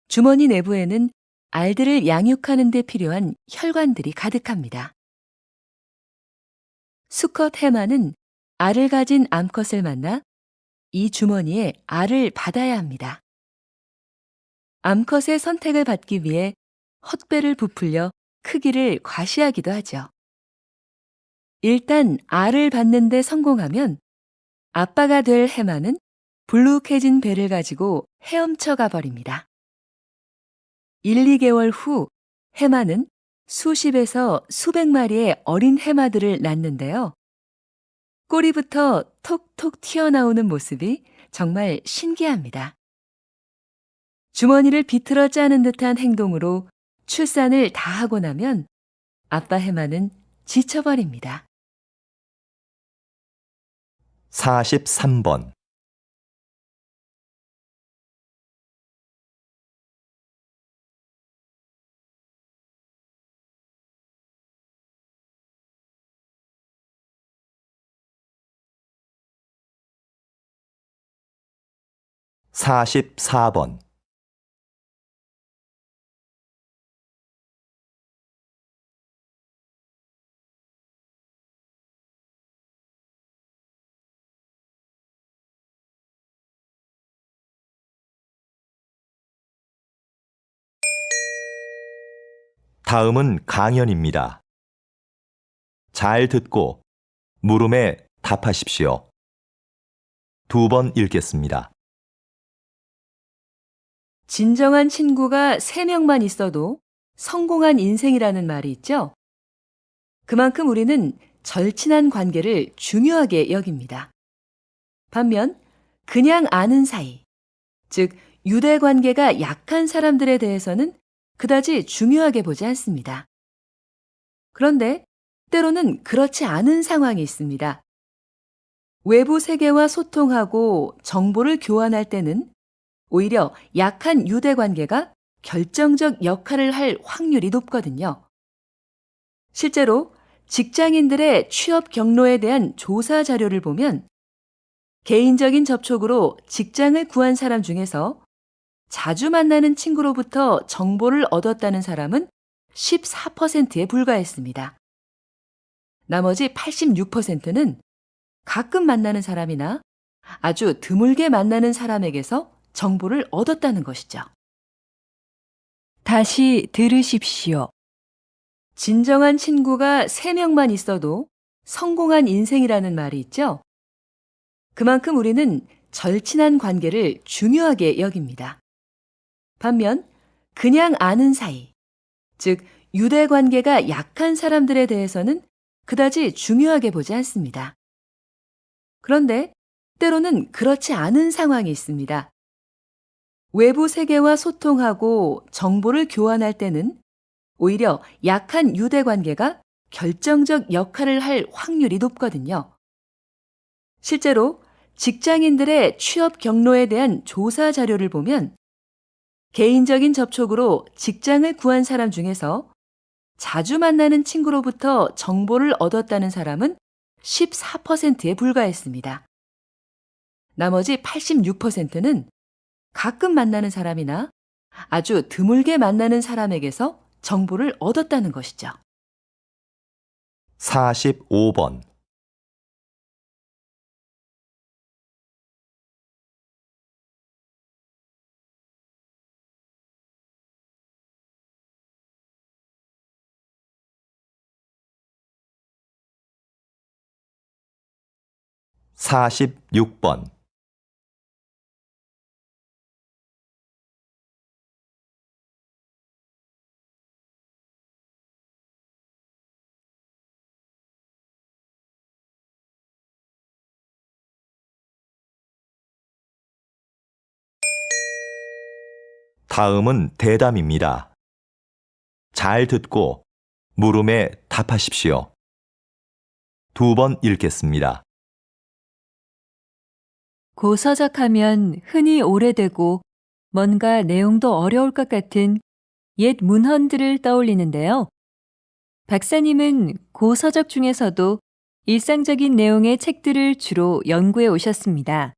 주머니 내부에는 알들을 양육하는 데 필요한 혈관들이 가득합니다. 수컷 해마는 알을 가진 암컷을 만나 이 주머니에 알을 받아야 합니다. 암컷의 선택을 받기 위해 헛배를 부풀려 크기를 과시하기도 하죠. 일단 알을 받는 데 성공하면 아빠가 될 해마는 불룩해진 배를 가지고 헤엄쳐 가버립니다. 1, 2개월 후 해마는 수십에서 수백 마리의 어린 해마들을 낳는데요. 꼬리부터 톡톡 튀어나오는 모습이 정말 신기합니다. 주머니를 비틀어 짜는 듯한 행동으로 출산을 다 하고 나면 아빠 해마는 지쳐버립니다. 43번. 사십사 번. 다음은 강연입니다. 잘 듣고 물음에 답하십시오. 2번 읽겠습니다. 진정한 친구가 3명만 있어도 성공한 인생이라는 말이 있죠? 그만큼 우리는 절친한 관계를 중요하게 여깁니다. 반면 그냥 아는 사이, 즉 유대 관계가 약한 사람들에 대해서는 그다지 중요하게 보지 않습니다. 그런데 때로는 그렇지 않은 상황이 있습니다. 외부 세계와 소통하고 정보를 교환할 때는 오히려 약한 유대 관계가 결정적 역할을 할 확률이 높거든요. 실제로 직장인들의 취업 경로에 대한 조사 자료를 보면 개인적인 접촉으로 직장을 구한 사람 중에서 자주 만나는 친구로부터 정보를 얻었다는 사람은 14%에 불과했습니다. 나머지 86%는 가끔 만나는 사람이나 아주 드물게 만나는 사람에게서 정보를 얻었다는 것이죠. 다시 들으십시오. 진정한 친구가 3명만 있어도 성공한 인생이라는 말이 있죠? 그만큼 우리는 절친한 관계를 중요하게 여깁니다. 반면 그냥 아는 사이, 즉 유대 관계가 약한 사람들에 대해서는 그다지 중요하게 보지 않습니다. 그런데 때로는 그렇지 않은 상황이 있습니다. 외부 세계와 소통하고 정보를 교환할 때는 오히려 약한 유대 관계가 결정적 역할을 할 확률이 높거든요. 실제로 직장인들의 취업 경로에 대한 조사 자료를 보면 개인적인 접촉으로 직장을 구한 사람 중에서 자주 만나는 친구로부터 정보를 얻었다는 사람은 14%에 불과했습니다. 나머지 86%는 가끔 만나는 사람이나 아주 드물게 만나는 사람에게서 정보를 얻었다는 것이죠. 45번. (46번) 다음은 대담입니다. 잘 듣고 물음에 답하십시오. 2번 읽겠습니다. 고서적하면 흔히 오래되고 뭔가 내용도 어려울 것 같은 옛 문헌들을 떠올리는데요. 박사님은 고서적 중에서도 일상적인 내용의 책들을 주로 연구해 오셨습니다.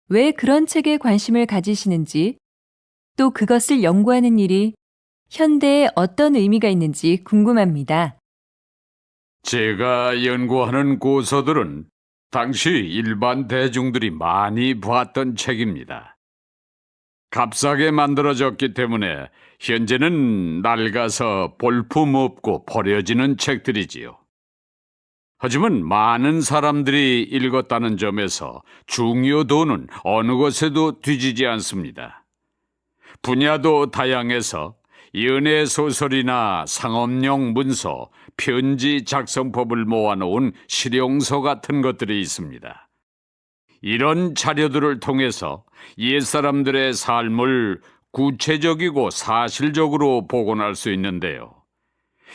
왜 그런 책에 관심을 가지시는지, 또 그것을 연구하는 일이 현대에 어떤 의미가 있는지 궁금합니다. 제가 연구하는 고서들은 당시 일반 대중들이 많이 봤던 책입니다. 값싸게 만들어졌기 때문에 현재는 낡아서 볼품없고 버려지는 책들이지요. 하지만 많은 사람들이 읽었다는 점에서 중요도는 어느 것에도 뒤지지 않습니다. 분야도 다양해서 연애 소설이나 상업용 문서, 편지 작성법을 모아놓은 실용서 같은 것들이 있습니다. 이런 자료들을 통해서 옛사람들의 삶을 구체적이고 사실적으로 복원할 수 있는데요.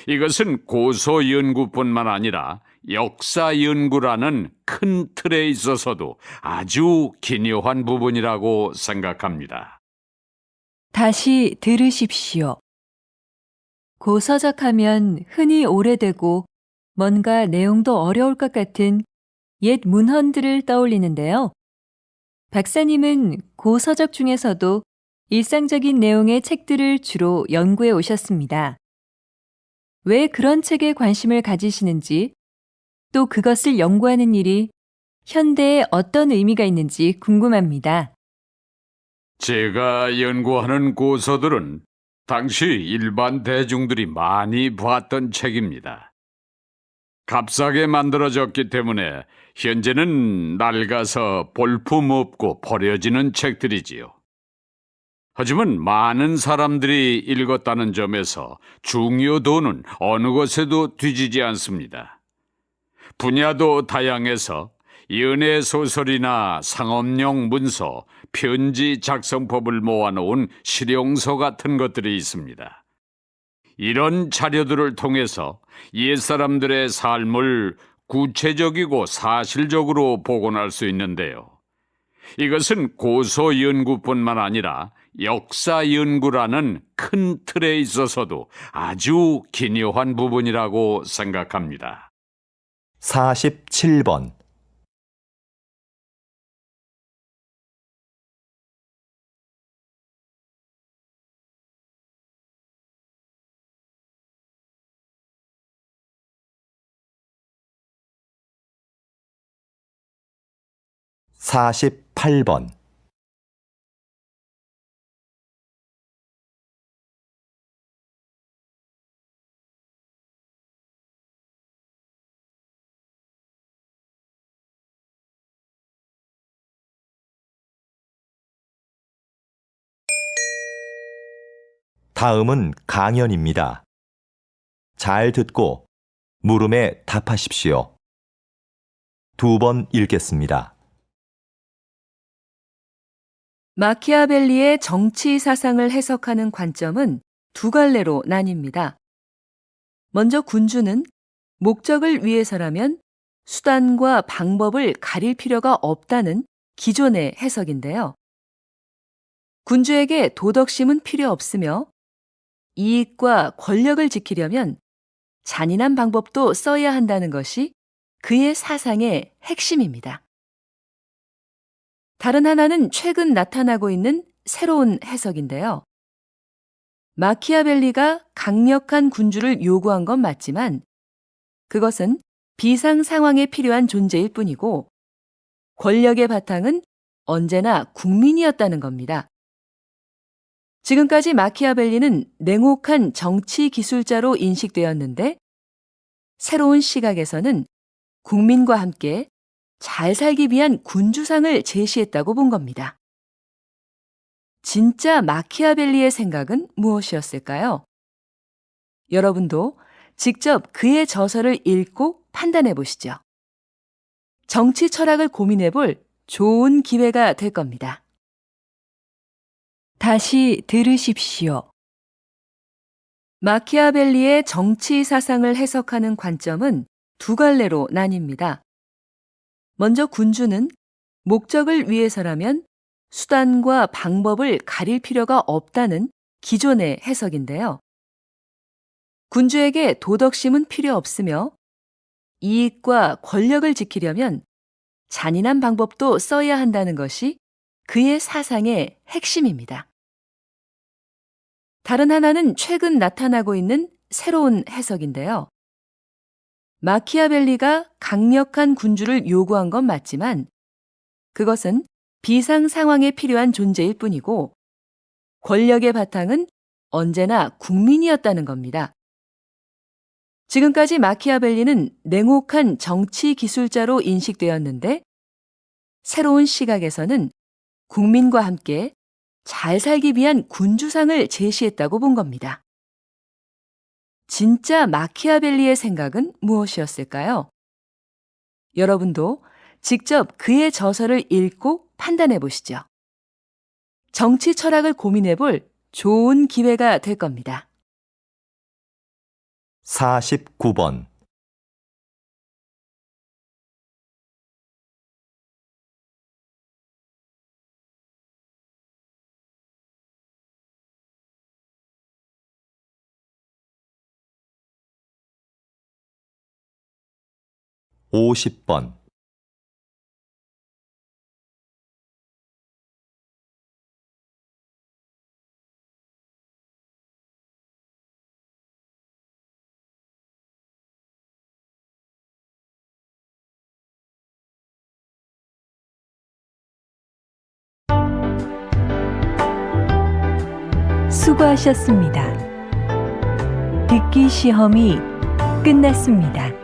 이것은 고소 연구뿐만 아니라 역사 연구라는 큰 틀에 있어서도 아주 기묘한 부분이라고 생각합니다. 다시 들으십시오. 고서적 하면 흔히 오래되고 뭔가 내용도 어려울 것 같은 옛 문헌들을 떠올리는데요. 박사님은 고서적 중에서도 일상적인 내용의 책들을 주로 연구해 오셨습니다. 왜 그런 책에 관심을 가지시는지, 또 그것을 연구하는 일이 현대에 어떤 의미가 있는지 궁금합니다. 제가 연구하는 고서들은 당시 일반 대중들이 많이 봤던 책입니다. 값싸게 만들어졌기 때문에 현재는 낡아서 볼품없고 버려지는 책들이지요. 하지만 많은 사람들이 읽었다는 점에서 중요도는 어느 것에도 뒤지지 않습니다. 분야도 다양해서 연애 소설이나 상업용 문서, 편지 작성법을 모아놓은 실용서 같은 것들이 있습니다. 이런 자료들을 통해서 옛사람들의 삶을 구체적이고 사실적으로 복원할 수 있는데요. 이것은 고소 연구뿐만 아니라 역사 연구라는 큰 틀에 있어서도 아주 기묘한 부분이라고 생각합니다. 47번. (48번) 다음은 강연입니다. 잘 듣고 물음에 답하십시오. 2번 읽겠습니다. 마키아벨리의 정치 사상을 해석하는 관점은 두 갈래로 나뉩니다. 먼저 군주는 목적을 위해서라면 수단과 방법을 가릴 필요가 없다는 기존의 해석인데요. 군주에게 도덕심은 필요 없으며 이익과 권력을 지키려면 잔인한 방법도 써야 한다는 것이 그의 사상의 핵심입니다. 다른 하나는 최근 나타나고 있는 새로운 해석인데요. 마키아벨리가 강력한 군주를 요구한 건 맞지만 그것은 비상 상황에 필요한 존재일 뿐이고 권력의 바탕은 언제나 국민이었다는 겁니다. 지금까지 마키아벨리는 냉혹한 정치 기술자로 인식되었는데 새로운 시각에서는 국민과 함께 잘 살기 위한 군주상을 제시했다고 본 겁니다. 진짜 마키아벨리의 생각은 무엇이었을까요? 여러분도 직접 그의 저서를 읽고 판단해 보시죠. 정치 철학을 고민해 볼 좋은 기회가 될 겁니다. 다시 들으십시오. 마키아벨리의 정치 사상을 해석하는 관점은 두 갈래로 나뉩니다. 먼저 군주는 목적을 위해서라면 수단과 방법을 가릴 필요가 없다는 기존의 해석인데요. 군주에게 도덕심은 필요 없으며 이익과 권력을 지키려면 잔인한 방법도 써야 한다는 것이 그의 사상의 핵심입니다. 다른 하나는 최근 나타나고 있는 새로운 해석인데요. 마키아벨리가 강력한 군주를 요구한 건 맞지만 그것은 비상 상황에 필요한 존재일 뿐이고 권력의 바탕은 언제나 국민이었다는 겁니다. 지금까지 마키아벨리는 냉혹한 정치 기술자로 인식되었는데 새로운 시각에서는 국민과 함께 잘 살기 위한 군주상을 제시했다고 본 겁니다. 진짜 마키아벨리의 생각은 무엇이었을까요? 여러분도 직접 그의 저서를 읽고 판단해 보시죠. 정치 철학을 고민해 볼 좋은 기회가 될 겁니다. 49번. (50번) 수고하셨습니다. 듣기 시험이 끝났습니다.